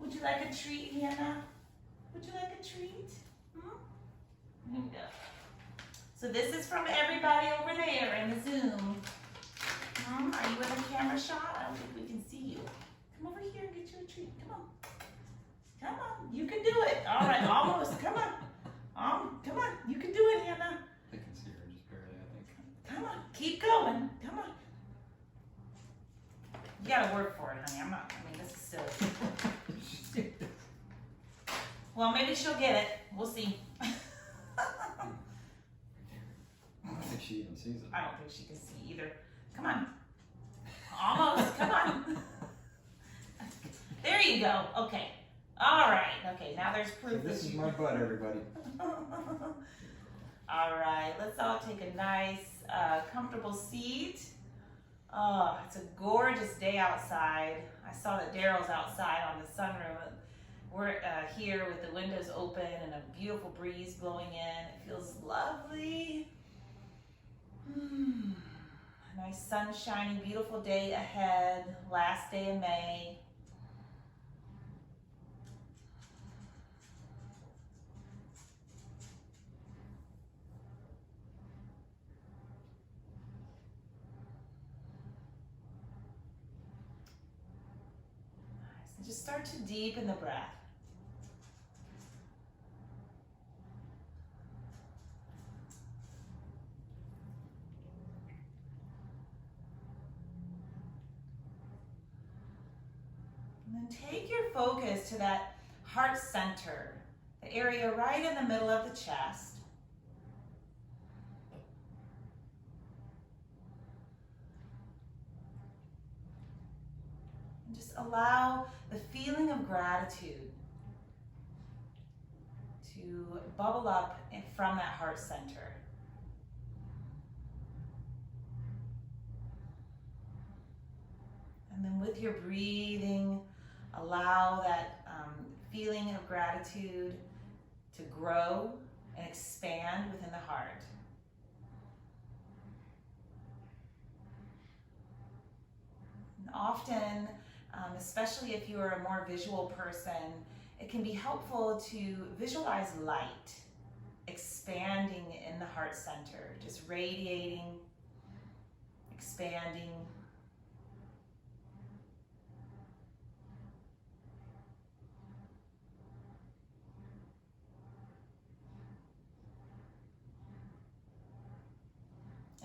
Would you like a treat, Hannah? Would you like a treat? Here we go. So this is from everybody over there in the Zoom. Are you in the camera shot? I don't think we can see you. Come over here and get you a treat. Come on. Come on. You can do it. All right, almost. Come on. Come on. You can do it, Hannah. I can see her just barely, I think. Come on. Keep going. Come on. You gotta work for it, honey. This is silly. Well, maybe she'll get it. We'll see. I don't think she even sees it. I don't think she can see either. Come on. Almost. Come on. There you go. Okay. All right. Okay. Now there's proof. So this is my butt, everybody. All right. Let's all take a nice, comfortable seat. Oh, it's a gorgeous day outside. I saw that Daryl's outside on the sunroom. We're here with the windows open and a beautiful breeze blowing in. It feels lovely. A nice sunshiny, beautiful day ahead. Last day of May. Nice. And just start to deepen the breath. And then take your focus to that heart center, the area right in the middle of the chest. And just allow the feeling of gratitude to bubble up from that heart center. And then with your breathing, allow that feeling of gratitude to grow and expand within the heart. And often, especially if you are a more visual person, it can be helpful to visualize light expanding in the heart center, just radiating, expanding.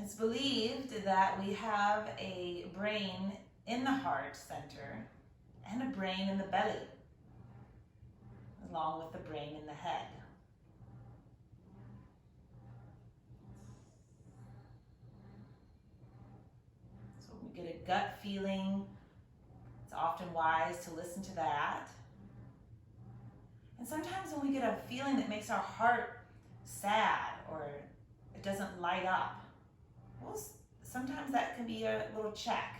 It's believed that we have a brain in the heart center and a brain in the belly, along with the brain in the head. So when we get a gut feeling, it's often wise to listen to that. And sometimes when we get a feeling that makes our heart sad or it doesn't light up, well, sometimes that can be a little check.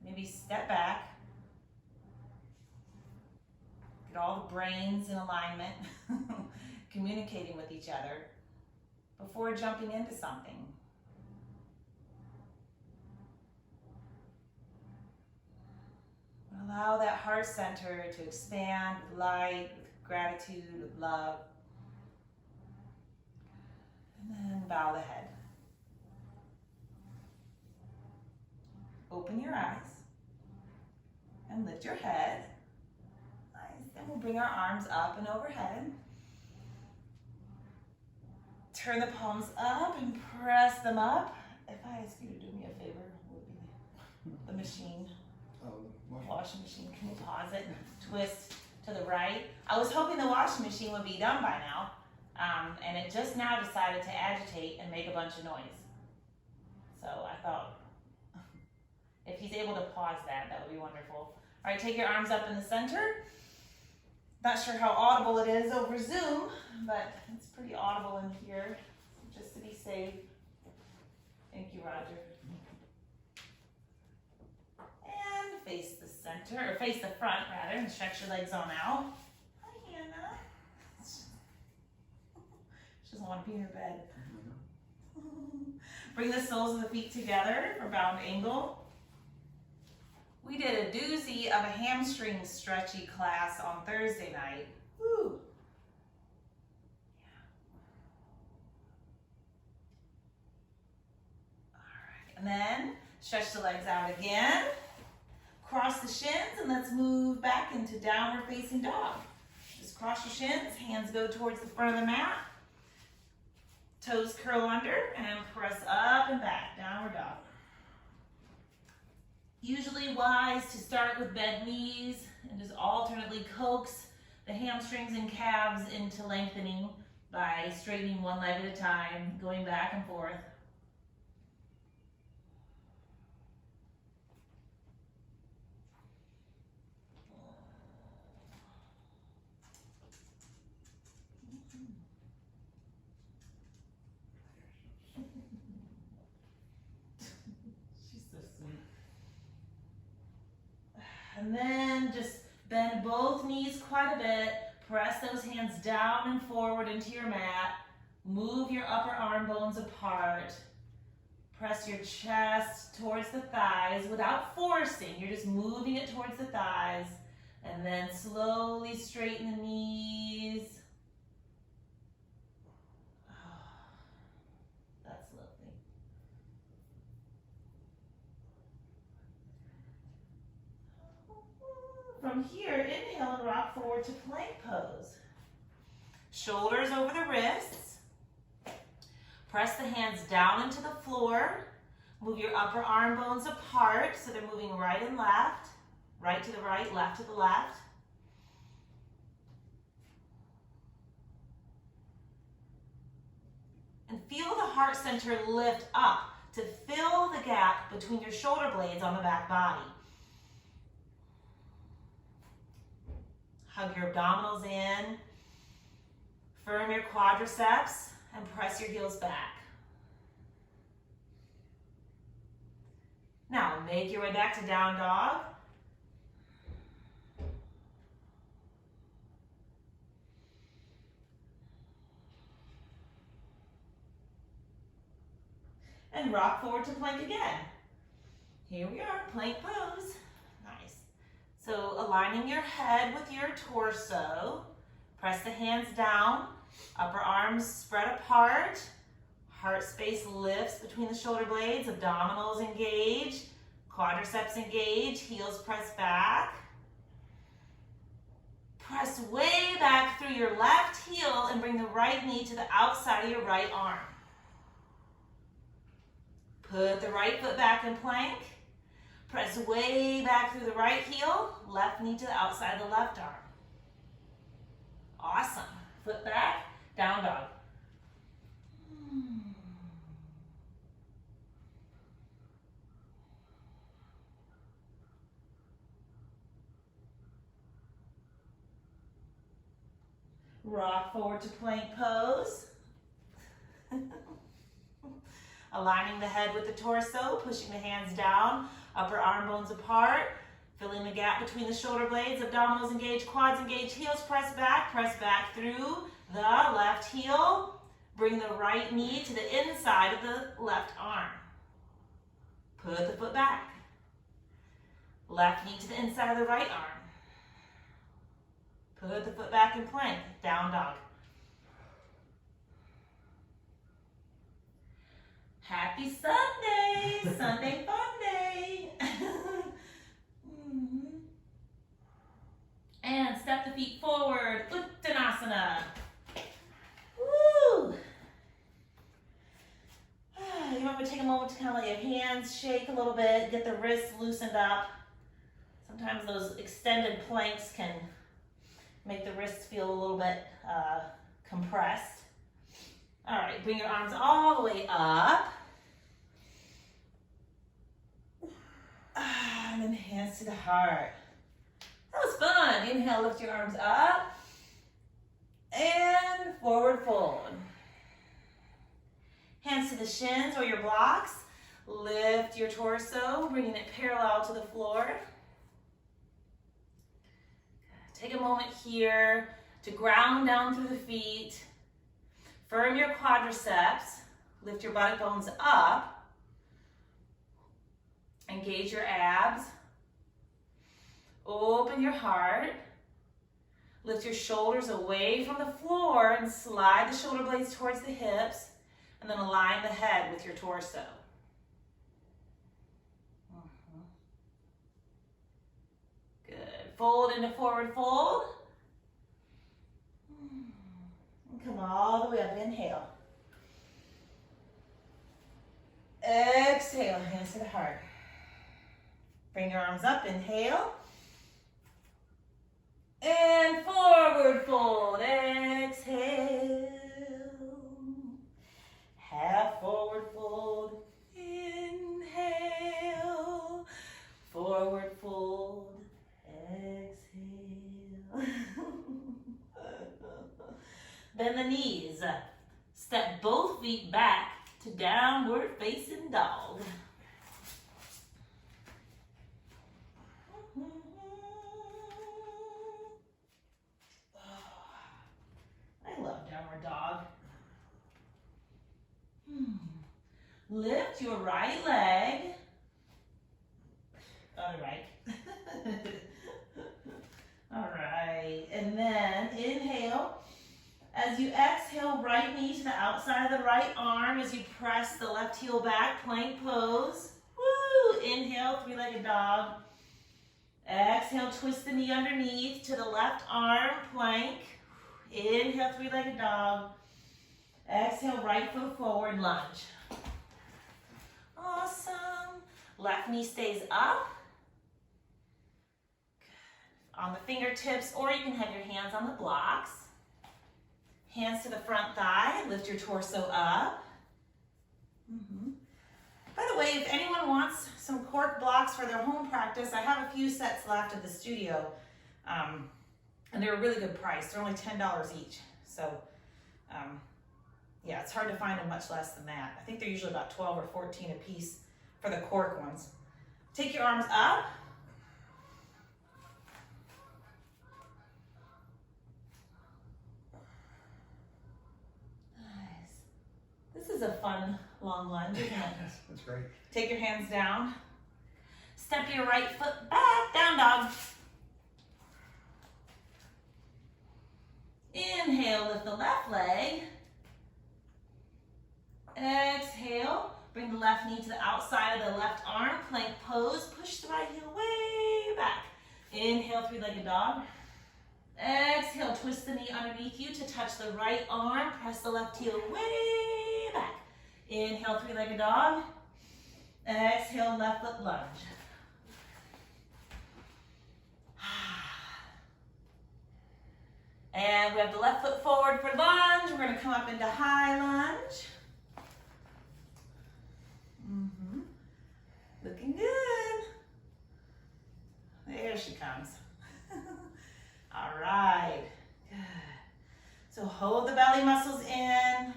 Maybe step back, get all the brains in alignment, communicating with each other before jumping into something. Allow that heart center to expand with light, with gratitude, with love. And then bow the head. Open your eyes and lift your head. Nice. Then we'll bring our arms up and overhead. Turn the palms up and press them up. If I ask you to do me a favor, what would be the machine? Washing machine. Can you pause it and twist to the right? I was hoping the washing machine would be done by now. And it just now decided to agitate and make a bunch of noise. So I thought, if he's able to pause that, that would be wonderful. All right, take your arms up in the center. Not sure how audible it is over Zoom, but it's pretty audible in here, just to be safe. Thank you, Roger. And face the center, or face the front rather, and stretch your legs on out. Hi, Hannah. She doesn't want to be in her bed. Bring the soles of the feet together for bound angle. We did a doozy of a hamstring stretchy class on Thursday night. Woo. All right, and then stretch the legs out again. Cross the shins and let's move back into downward facing dog. Just cross your shins, hands go towards the front of the mat. Toes curl under and press up and back, downward dog. Usually wise to start with bent knees and just alternately coax the hamstrings and calves into lengthening by straightening one leg at a time, going back and forth. And then just bend both knees quite a bit. Press those hands down and forward into your mat. Move your upper arm bones apart. Press your chest towards the thighs without forcing. You're just moving it towards the thighs. And then slowly straighten the knees. That's lovely. From here, inhale and rock forward to plank pose. Shoulders over the wrists. Press the hands down into the floor. Move your upper arm bones apart so they're moving right and left. Right to the right, left to the left. And feel the heart center lift up to fill the gap between your shoulder blades on the back body. Hug your abdominals in, firm your quadriceps, and press your heels back. Now, make your way back to down dog. And rock forward to plank again. Here we are, plank pose. Nice. So aligning your head with your torso, press the hands down, upper arms spread apart, heart space lifts between the shoulder blades, abdominals engage, quadriceps engage, heels press back. Press way back through your left heel and bring the right knee to the outside of your right arm. Put the right foot back in plank. Press way back through the right heel, left knee to the outside of the left arm. Awesome. Foot back, down dog. Rock forward to plank pose. Aligning the head with the torso, pushing the hands down, upper arm bones apart, filling the gap between the shoulder blades, abdominals engage, quads engage, heels press back through the left heel. Bring the right knee to the inside of the left arm. Put the foot back. Left knee to the inside of the right arm. Put the foot back in plank, down dog. Happy Sunday, Sunday fun day. And step the feet forward, Uttanasana. Woo! You want to take a moment to kind of let your hands shake a little bit, get the wrists loosened up. Sometimes those extended planks can make the wrists feel a little bit compressed. All right, bring your arms all the way up. And then hands to the heart. That was fun. Inhale, lift your arms up. And forward fold. Hands to the shins or your blocks. Lift your torso, bringing it parallel to the floor. Take a moment here to ground down through the feet. Firm your quadriceps, lift your buttock bones up, engage your abs, Open your heart. Lift your shoulders away from the floor and slide the shoulder blades towards the hips, and then align the head with your torso. Good. Fold into forward fold. And come all the way up. Inhale. Exhale, hands to the heart. Bring your arms up, inhale. And forward fold, exhale. Half forward fold, inhale. Forward fold, exhale. Bend the knees. Step both feet back to downward facing dog. I love downward dog. Lift your right leg. Other right. All right, and then inhale. As you exhale, right knee to the outside of the right arm as you press the left heel back, plank pose. Woo! Inhale, three-legged dog. Exhale, twist the knee underneath to the left arm, plank. Inhale, three-legged dog. Exhale, right foot forward, lunge. Awesome. Left knee stays up. Good. On the fingertips, or you can have your hands on the blocks. Hands to the front thigh, lift your torso up. By the way, if anyone wants some cork blocks for their home practice, I have a few sets left at the studio. And they're a really good price. They're only $10 each. So, yeah, it's hard to find them much less than that. I think they're usually about 12 or 14 a piece for the cork ones. Take your arms up. This is a fun long lunge, isn't it? Yes, that's great. Take your hands down. Step your right foot back, down dog. Inhale, lift the left leg. Exhale, bring the left knee to the outside of the left arm, plank pose. Push the right heel way back. Inhale, three-legged dog. Exhale, twist the knee underneath you to touch the right arm. Press the left heel way back. Inhale, three-legged dog. Exhale, left foot lunge. And we have the left foot forward for lunge. We're going to come up into high lunge. Looking good. There she comes. All right. Good. So hold the belly muscles in.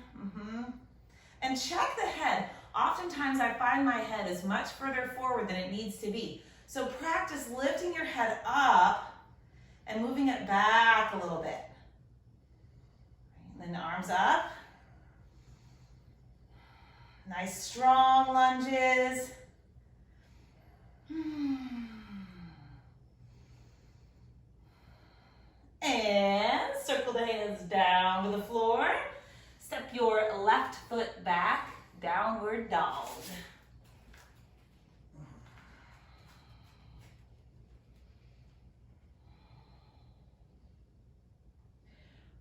And check the head. Oftentimes I find my head is much further forward than it needs to be. So practice lifting your head up and moving it back a little bit. And then arms up. Nice strong lunges. And circle the hands down to the floor. Step your left foot back, downward dog.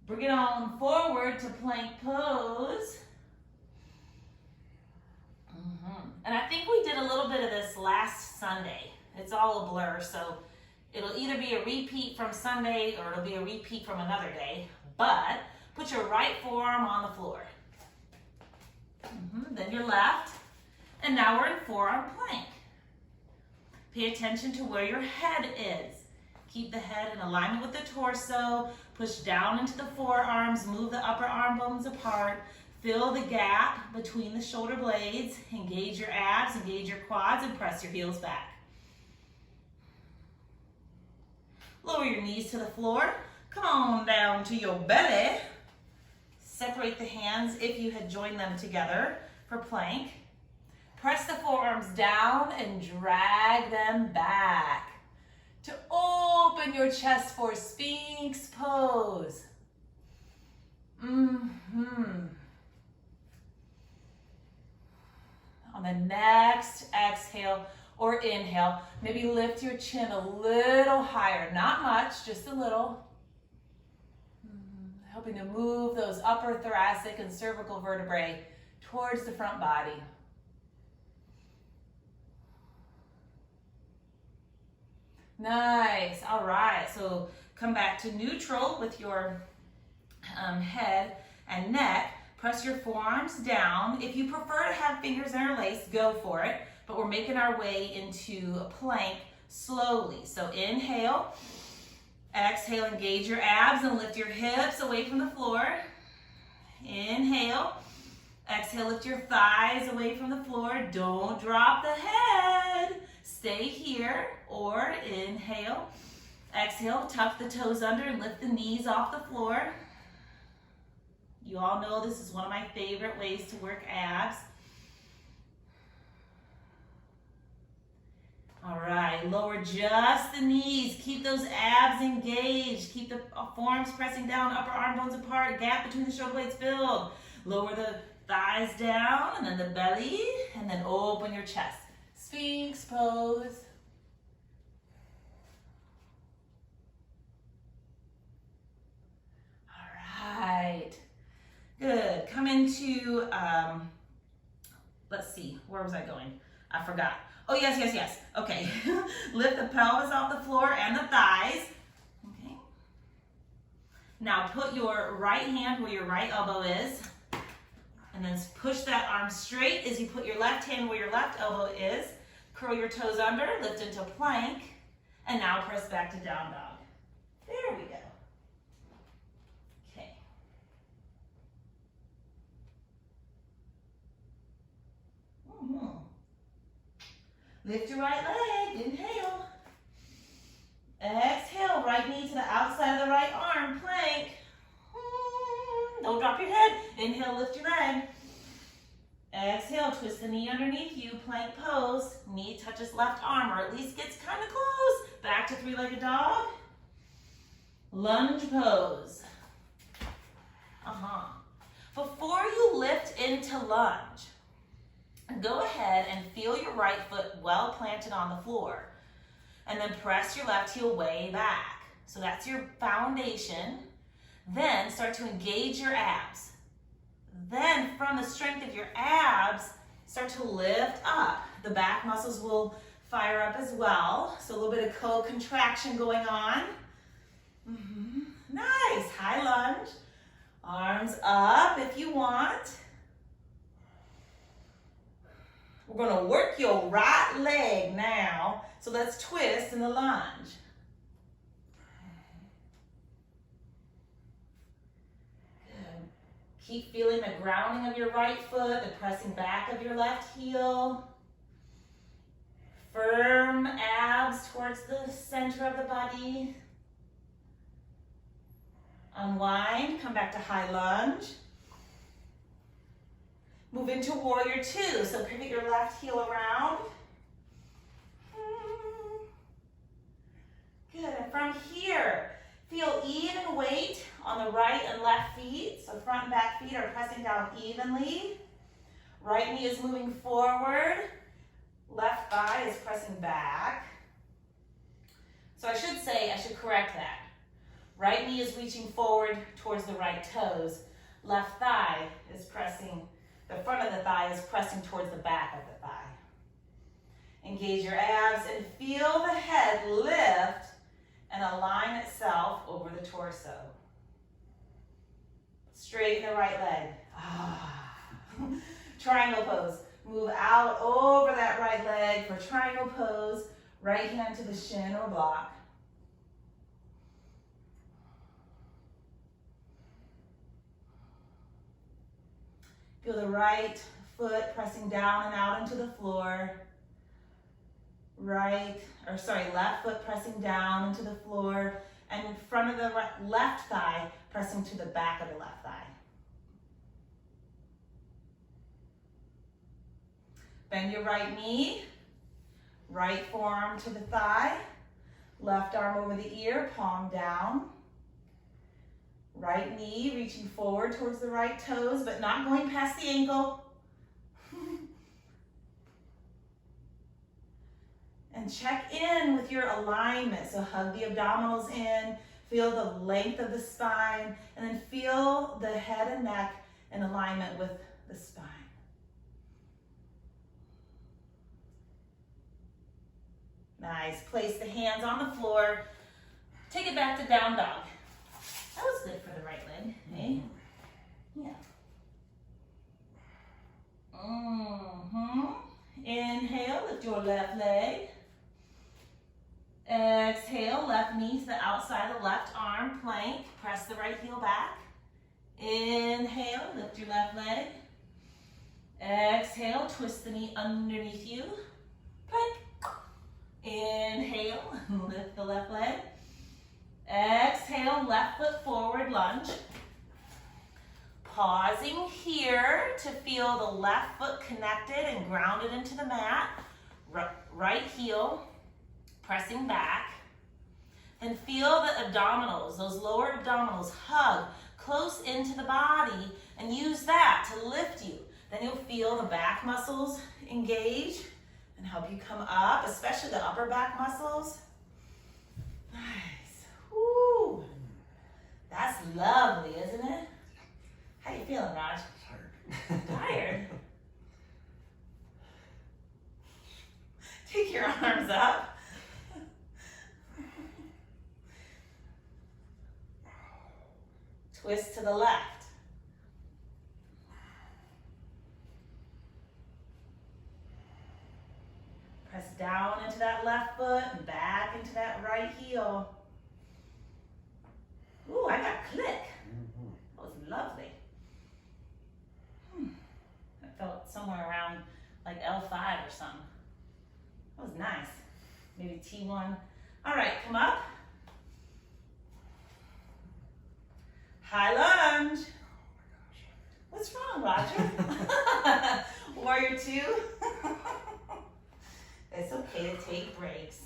Bring it on forward to plank pose. And I think we did a little bit of this last Sunday. It's all a blur, so it'll either be a repeat from Sunday or it'll be a repeat from another day. But put your right forearm on the floor. Then your left. And now we're in forearm plank. Pay attention to where your head is. Keep the head in alignment with the torso. Push down into the forearms. Move the upper arm bones apart. Fill the gap between the shoulder blades. Engage your abs, engage your quads, and press your heels back. Lower your knees to the floor. Come on down to your belly. Separate the hands if you had joined them together for plank. Press the forearms down and drag them back to all open your chest for Sphinx pose. On the next exhale or inhale, maybe lift your chin a little higher. Not much, just a little. Helping to move those upper thoracic and cervical vertebrae towards the front body. Nice. All right. So come back to neutral with your head and neck. Press your forearms down. If you prefer to have fingers interlaced, go for it. But we're making our way into a plank slowly. So inhale. Exhale, engage your abs and lift your hips away from the floor. Inhale. Exhale, lift your thighs away from the floor. Don't drop the head. Stay here. Or inhale. Exhale, tuck the toes under and lift the knees off the floor. You all know this is one of my favorite ways to work abs. All right, lower just the knees. Keep those abs engaged. Keep the forearms pressing down, upper arm bones apart, gap between the shoulder blades filled. Lower the thighs down, and then the belly, and then open your chest. Sphinx pose. All right, good. Come into, let's see, where was I going? I forgot. Oh, yes. Okay. Lift the pelvis off the floor and the thighs. Okay. Now put your right hand where your right elbow is. And then push that arm straight as you put your left hand where your left elbow is. Curl your toes under, lift into plank. And now press back to down dog. There we go. Okay. Lift your right leg, inhale. Exhale, right knee to the outside of the right arm, plank. Don't drop your head. Inhale, lift your leg. Exhale, twist the knee underneath you, plank pose. Knee touches left arm, or at least gets kind of close. Back to three-legged dog. Lunge pose. Before you lift into lunge, go ahead and feel your right foot well planted on the floor. And then press your left heel way back. So that's your foundation. Then start to engage your abs. Then from the strength of your abs, start to lift up. The back muscles will fire up as well. So a little bit of co-contraction going on. Nice, high lunge. Arms up if you want. We're gonna work your right leg now. So let's twist in the lunge. Good. Keep feeling the grounding of your right foot, the pressing back of your left heel. Firm abs towards the center of the body. Unwind, come back to high lunge. Move into warrior two, so pivot your left heel around. Good, and from here, feel even weight on the right and left feet. So front and back feet are pressing down evenly. Right knee is moving forward. Left thigh is pressing back. So I should correct that. Right knee is reaching forward towards the right toes. Left thigh is pressing, the front of the thigh is pressing towards the back of the thigh. Engage your abs and feel the head lift and align itself over the torso. Straighten the right leg. Triangle pose. Move out over that right leg for triangle pose. Right hand to the shin or block. Feel the right foot pressing down and out into the floor. Left foot pressing down into the floor, and in front of the left thigh pressing to the back of the left thigh. Bend your right knee, right forearm to the thigh, Left arm over the ear, palm down. Right knee reaching forward towards the right toes, but not going past the ankle. And check in with your alignment. So hug the abdominals in, feel the length of the spine, and then feel the head and neck in alignment with the spine. Nice. Place the hands on the floor. Take it back to down dog. That was good for the right leg, eh? Yeah. Inhale, lift your left leg. Exhale, left knee to the outside of the left arm, plank. Press the right heel back. Inhale, lift your left leg. Exhale, twist the knee underneath you. Plank. Inhale, lift the left leg. Exhale, left foot forward, lunge. Pausing here to feel the left foot connected and grounded into the mat. Right heel pressing back. Then feel the abdominals, those lower abdominals hug close into the body and use that to lift you. Then you'll feel the back muscles engage and help you come up, especially the upper back muscles. Nice. Woo. That's lovely, isn't it? How you feeling, Raj? Tired. Tired? Take your arms up. Twist to the left. Press down into that left foot and back into that right heel. Ooh, I got click. That was lovely. I felt somewhere around like L5 or something. That was nice. Maybe T1. All right, come up. High lunge. What's wrong, Roger? Warrior 2. It's okay to take breaks.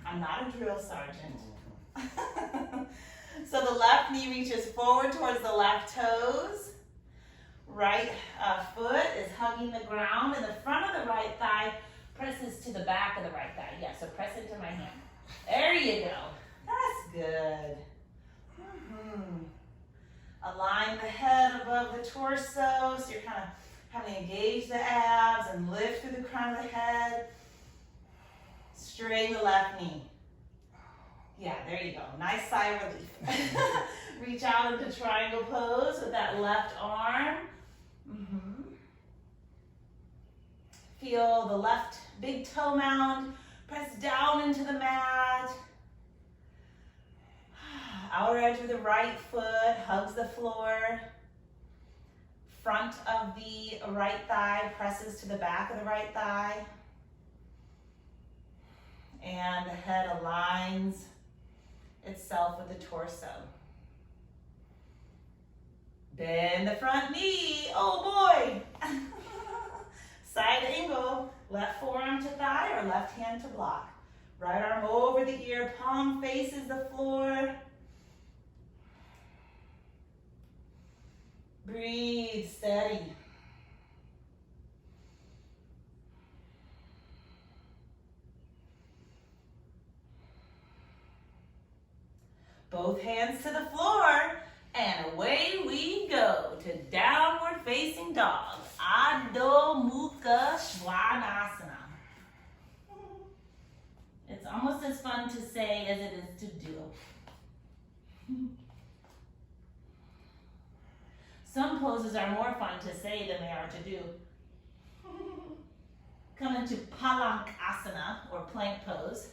I'm not a drill sergeant. So the left knee reaches forward towards the left toes. Right foot is hugging the ground, and the front of the right thigh presses to the back of the right thigh. Yeah, so press into my hand. There you go. That's good. Align the head above the torso, so you're kind of having to engage the abs and lift through the crown of the head. Straighten the left knee. Yeah, there you go. Nice sigh of relief. Reach out into triangle pose with that left arm. Feel the left big toe mound. Press down into the mat. Outer edge of the right foot hugs the floor. Front of the right thigh presses to the back of the right thigh. And the head aligns itself with the torso. Bend the front knee. Oh boy! Side angle. Left forearm to thigh or left hand to block. Right arm over the ear, palm faces the floor. Breathe steady. Both hands to the floor, and away we go to downward facing dog. Adho Mukha Svanasana. It's almost as fun to say as it is to do. Some poses are more fun to say than they are to do. Come into Palankasana, or plank pose.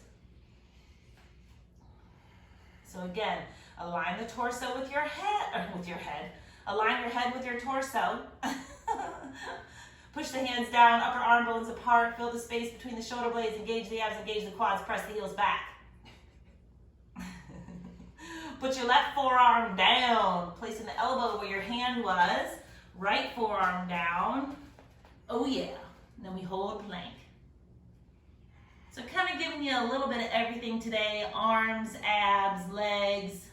So again, align the torso with your head, align your head with your torso. Push the hands down, upper arm bones apart, fill the space between the shoulder blades, engage the abs, engage the quads, press the heels back. Put your left forearm down, placing the elbow where your hand was, right forearm down. Oh yeah, and then we hold plank. So kind of give giving you a little bit of everything today. Arms, abs, legs,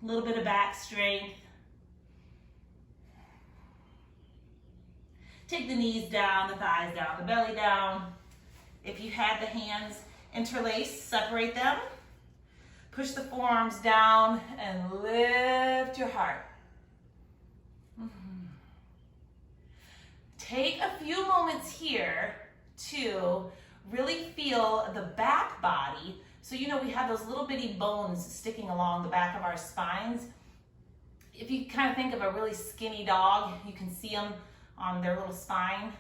a little bit of back strength. Take the knees down, the thighs down, the belly down. If you had the hands interlaced, separate them. Push the forearms down and lift your heart. Take a few moments here to really feel the back body. So you know we have those little bitty bones sticking along the back of our spines. If you kind of think of a really skinny dog, you can see them on their little spine.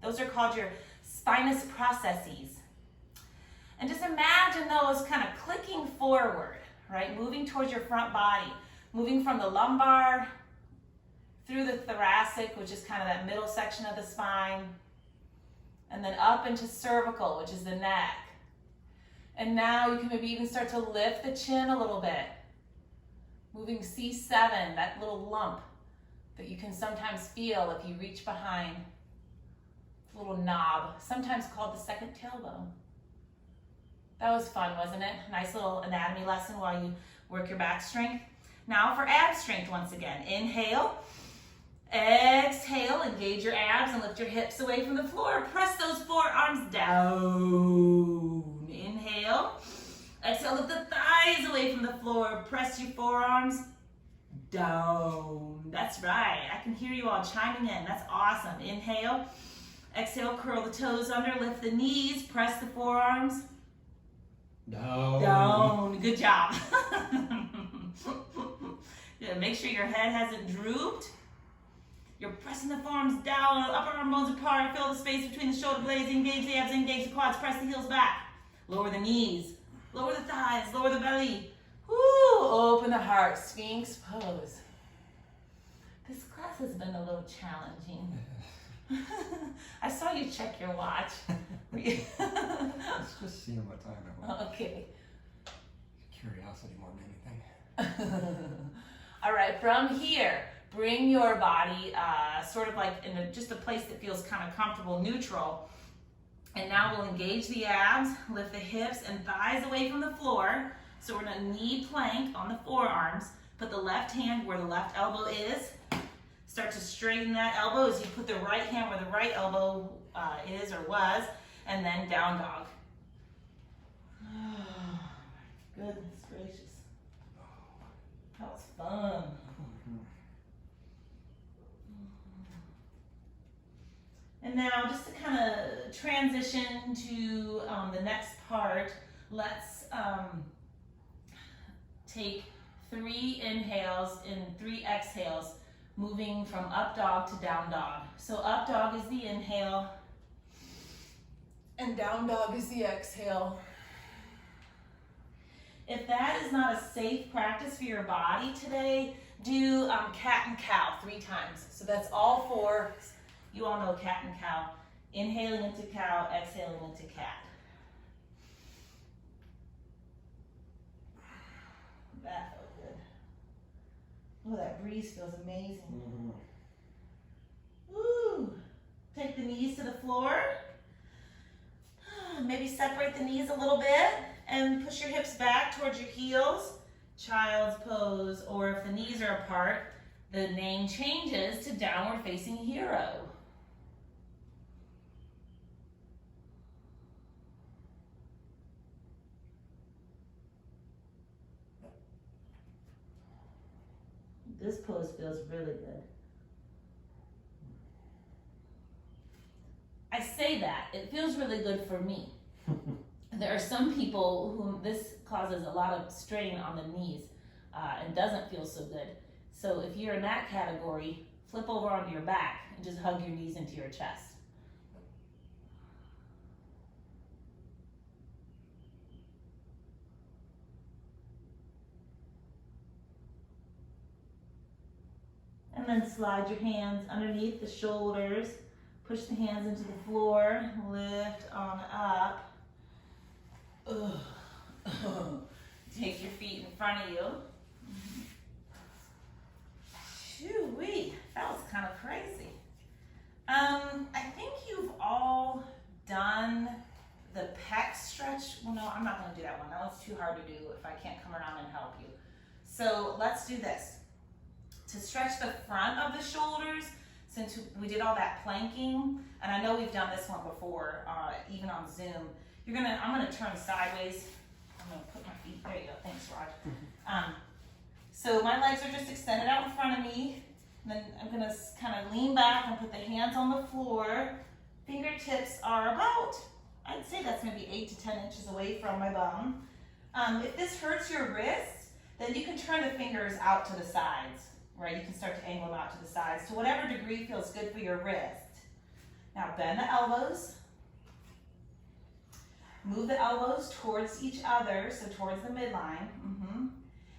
Those are called your spinous processes. And just imagine those kind of clicking forward, right? Moving towards your front body, moving from the lumbar through the thoracic, which is kind of that middle section of the spine, and then up into cervical, which is the neck. And now you can maybe even start to lift the chin a little bit. Moving C7, that little lump that you can sometimes feel if you reach behind. A little knob, sometimes called the second tailbone. That was fun, wasn't it? Nice little anatomy lesson while you work your back strength. Now for ab strength once again. Inhale, exhale, engage your abs and lift your hips away from the floor. Press those forearms down. Inhale, exhale, lift the thighs away from the floor. Press your forearms down. That's right. I can hear you all chiming in. That's awesome. Inhale, exhale, curl the toes under, lift the knees, press the forearms down. Good job. Yeah, make sure your head hasn't drooped. You're pressing the forearms down, upper arm bones apart, fill the space between the shoulder blades, engage the abs, engage the quads, press the heels back. Lower the knees, lower the thighs, lower the belly. Woo, open the heart, Sphinx pose. This class has been a little challenging. I saw you check your watch. It's just seeing what time it was. Okay. Curiosity more than anything. All right, from here, bring your body sort of like in just a place that feels kind of comfortable, neutral. And now we'll engage the abs, lift the hips and thighs away from the floor. So we're gonna knee plank on the forearms. Put the left hand where the left elbow is. Start to straighten that elbow as you put the right hand where the right elbow is or was, and then down dog. Oh, goodness gracious. That was fun. And now just to kind of transition to the next part, let's take 3 inhales and 3 exhales, moving from up dog to down dog. So up dog is the inhale, and down dog is the exhale. If that is not a safe practice for your body today, do cat and cow 3 times. So that's all 4. You all know cat and cow. Inhaling into cow, exhaling into cat. That felt good. Oh, that breeze feels amazing. Woo! Take the knees to the floor. Maybe separate the knees a little bit and push your hips back towards your heels. Child's pose, or if the knees are apart, the name changes to downward facing hero. This pose feels really good. I say that, it feels really good for me. There are some people whom this causes a lot of strain on the knees and doesn't feel so good. So if you're in that category, flip over onto your back and just hug your knees into your chest. And then slide your hands underneath the shoulders. Push the hands into the floor. Lift on up. Take your feet in front of you. Shoo-wee, that was kind of crazy. I think you've all done the pec stretch. Well, no, I'm not gonna do that one. That one's too hard to do if I can't come around and help you. So let's do this. To stretch the front of the shoulders, since we did all that planking, and I know we've done this one before, even on Zoom, I'm gonna turn sideways. I'm gonna put my feet, there you go, thanks Raj. So my legs are just extended out in front of me. And then I'm gonna kind of lean back and put the hands on the floor. Fingertips are about, I'd say that's maybe 8 to 10 inches away from my bum. If this hurts your wrist, then you can turn the fingers out to the sides, right? You can start to angle them out to the sides to whatever degree feels good for your wrist. Now bend the elbows. Move the elbows towards each other, so towards the midline.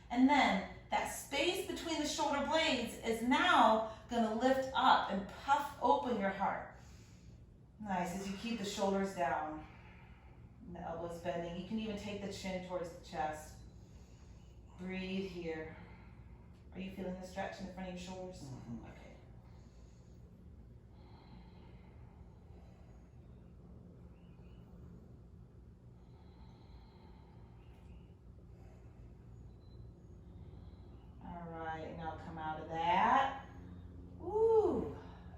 And then that space between the shoulder blades is now gonna lift up and puff open your heart. Nice, as you keep the shoulders down and the elbows bending. You can even take the chin towards the chest. Breathe here. Are you feeling the stretch in the front of your shoulders? Okay. Alright, now come out of that. Ooh,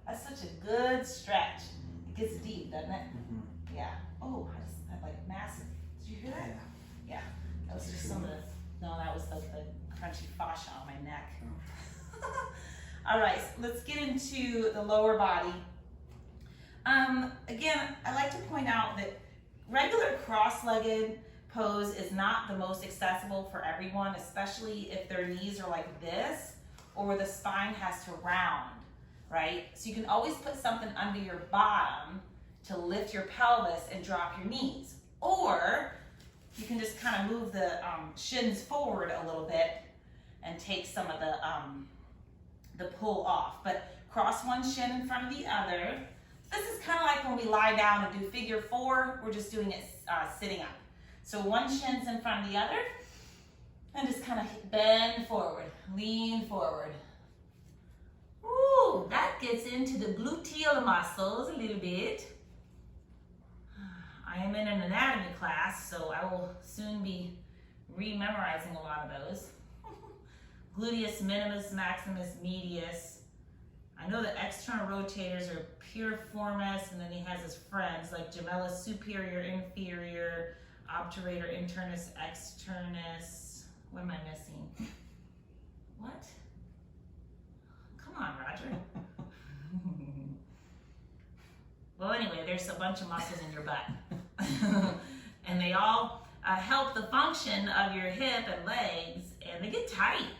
that's such a good stretch. It gets deep, doesn't it? Yeah. Oh, I just had like massive. Did you hear that? Yeah. That was just some of the, no, that was like the crunchy fascia on my neck. Alright, so let's get into the lower body. Again, I like to point out that regular cross-legged pose is not the most accessible for everyone, especially if their knees are like this or the spine has to round, right? So you can always put something under your bottom to lift your pelvis and drop your knees. Or you can just kind of move the shins forward a little bit and take some of the pull off. But cross one shin in front of the other. This is kind of like when we lie down and do figure 4, we're just doing it sitting up. So one shin's in front of the other, and just kind of bend forward, lean forward. Ooh, that gets into the gluteal muscles a little bit. I am in an anatomy class, so I will soon be rememorizing a lot of those. Gluteus minimus, maximus, medius. I know the external rotators are piriformis, and then he has his friends like gemellus superior, inferior, obturator internus, externus. What am I missing? What? Come on, Roger. Well, anyway, there's a bunch of muscles in your butt. And they all help the function of your hip and legs, and they get tight.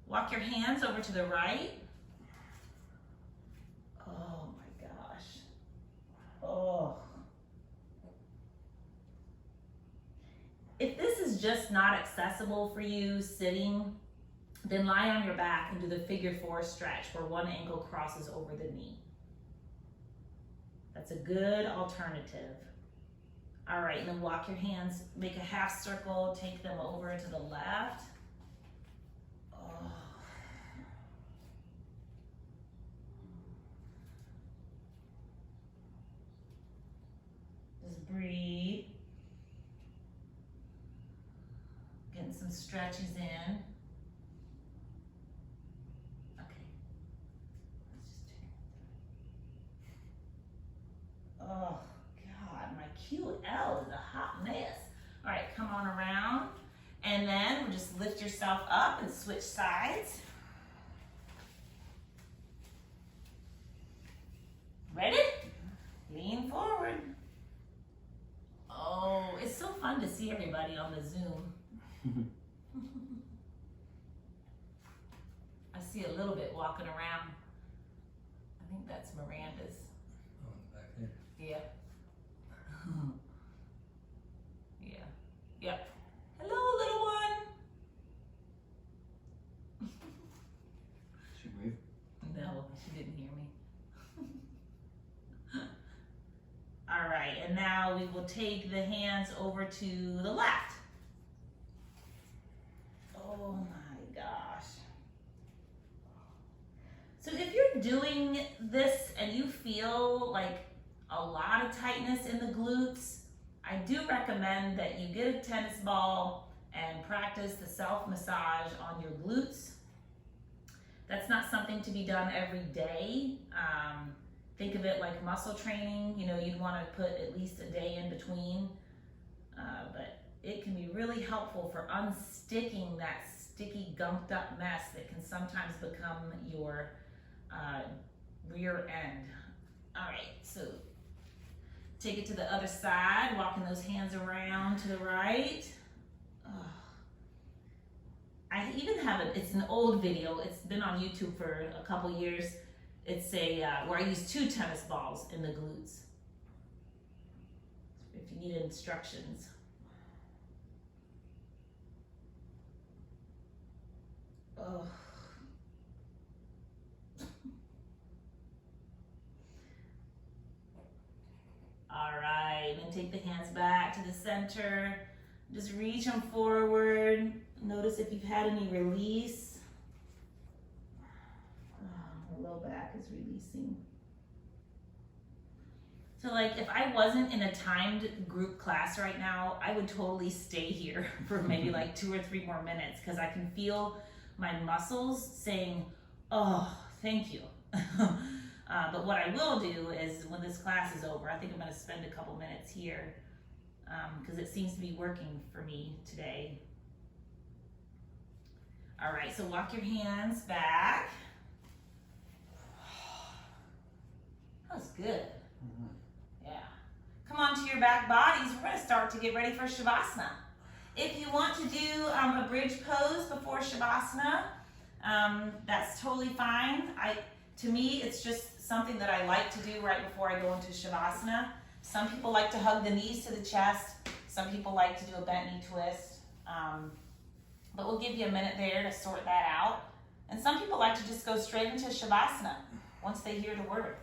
Walk your hands over to the right. Oh my gosh. Oh. If this is just not accessible for you sitting, then lie on your back and do the figure 4 stretch where one ankle crosses over the knee. That's a good alternative. All right, and then walk your hands, make a half circle, take them over to the left. Oh. Just breathe. Getting some stretches in. Okay. Let's just turn it. Oh, God, my QL is a hot mess. All right, come on around. And then we'll just lift yourself up and switch sides. Ready? Lean forward. Oh, it's so fun to see everybody on the Zoom. I see a little bit walking around. I think that's Miranda's. Oh, back there. Yep. Yeah. Yep. Hello, little one. She waved. No, she didn't hear me. All right, and now we will take the hands over to the left. Oh my gosh. So if you're doing this and you feel like a lot of tightness in the glutes, I do recommend that you get a tennis ball and practice the self-massage on your glutes. That's not something to be done every day. Think of it like muscle training. You know, you'd want to put at least a day in between, but it can be really helpful for unsticking that sticky, gunked up mess that can sometimes become your rear end. All right, so take it to the other side, walking those hands around to the right. I even have it, it's an old video, it's been on YouTube for a couple years. It's where I use 2 tennis balls in the glutes. If you need instructions. Oh. All right, then take the hands back to the center. Just reach them forward. Notice if you've had any release. The low back is releasing. So like if I wasn't in a timed group class right now, I would totally stay here for maybe like 2 or 3 more minutes because I can feel my muscles saying, oh, thank you. But what I will do is when this class is over, I think I'm going to spend a couple minutes here because it seems to be working for me today. All right, so walk your hands back. That was good. Yeah. Come onto your back bodies. We're going to start to get ready for Shavasana. If you want to do a bridge pose before Shavasana, that's totally fine. To me, it's just something that I like to do right before I go into Shavasana. Some people like to hug the knees to the chest. Some people like to do a bent knee twist. But we'll give you a minute there to sort that out. And some people like to just go straight into Shavasana once they hear the word.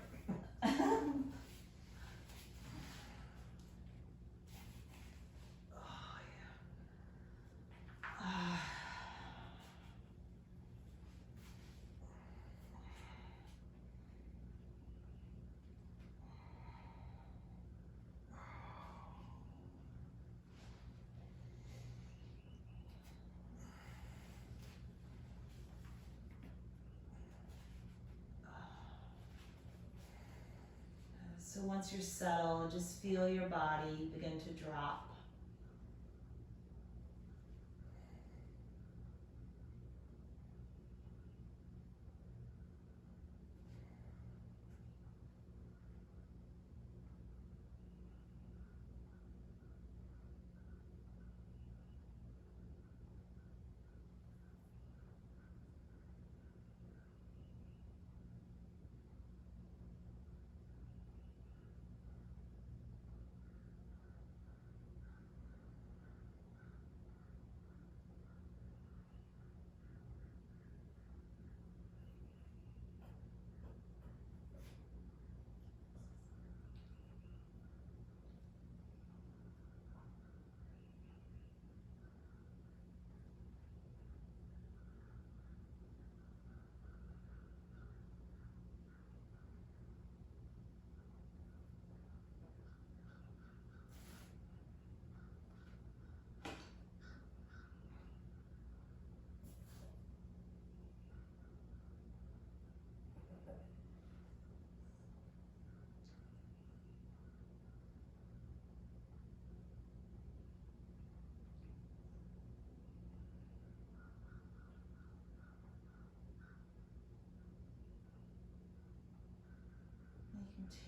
So once you're settled, just feel your body begin to drop.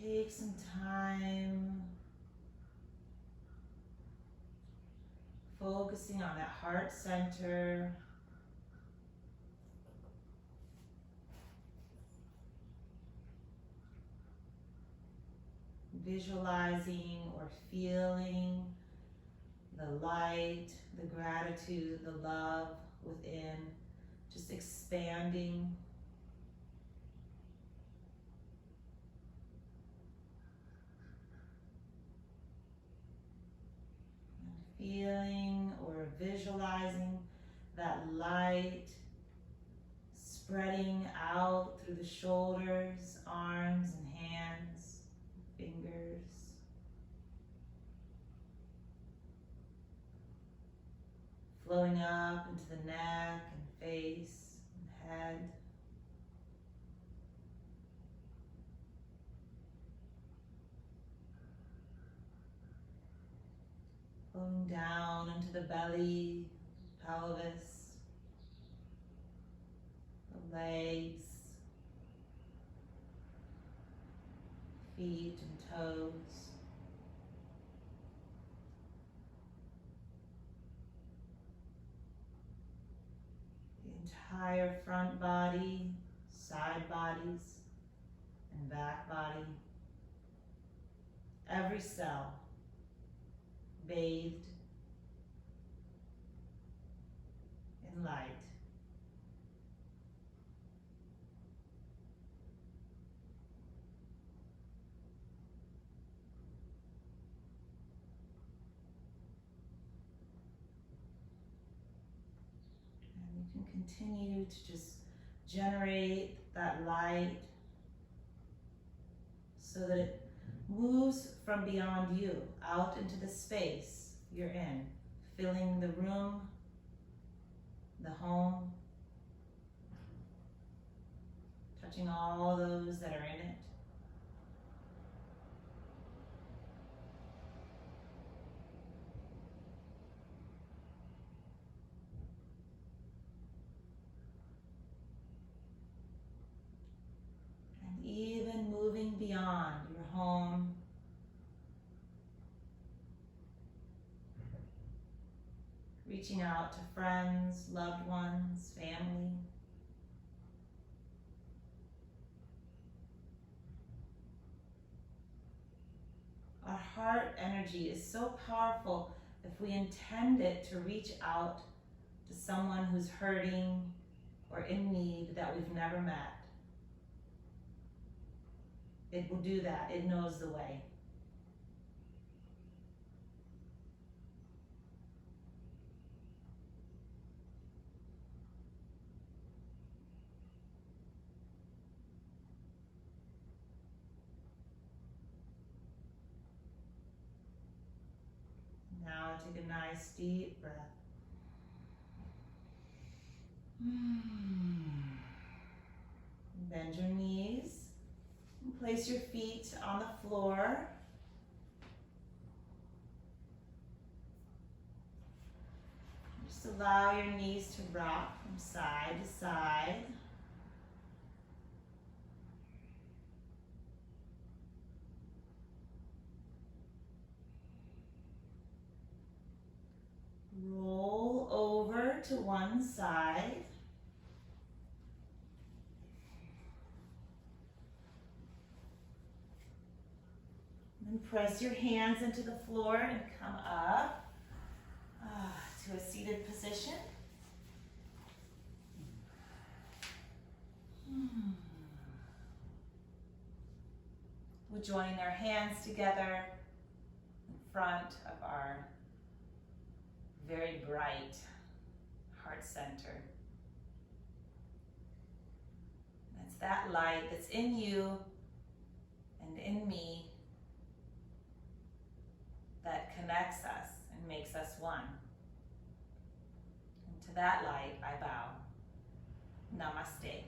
Take some time focusing on that heart center. Visualizing or feeling the light, the gratitude, the love within, just expanding. Feeling or visualizing that light spreading out through the shoulders, arms, and hands. flowing up into the neck and face and head. Flowing down into the belly, pelvis, the legs, feet and toes. The entire front body, side bodies, and back body. Every cell bathed in light. And you can continue to just generate that light so that it moves from beyond you out into the space you're in, filling the room, the home, touching all those that are in it. And even moving beyond your home, reaching out to friends, loved ones, family. Our heart energy is so powerful if we intend it to reach out to someone who's hurting or in need that we've never met. It will do that. It knows the way. Now take a nice deep breath. Bend your knees and place your feet on the floor. Just allow your knees to rock from side to side. Roll over to one side. Then press your hands into the floor and come up to a seated position. We're joining our hands together in front of our very bright heart center. It's that light that's in you and in me that connects us and makes us one. And to that light, I bow. Namaste.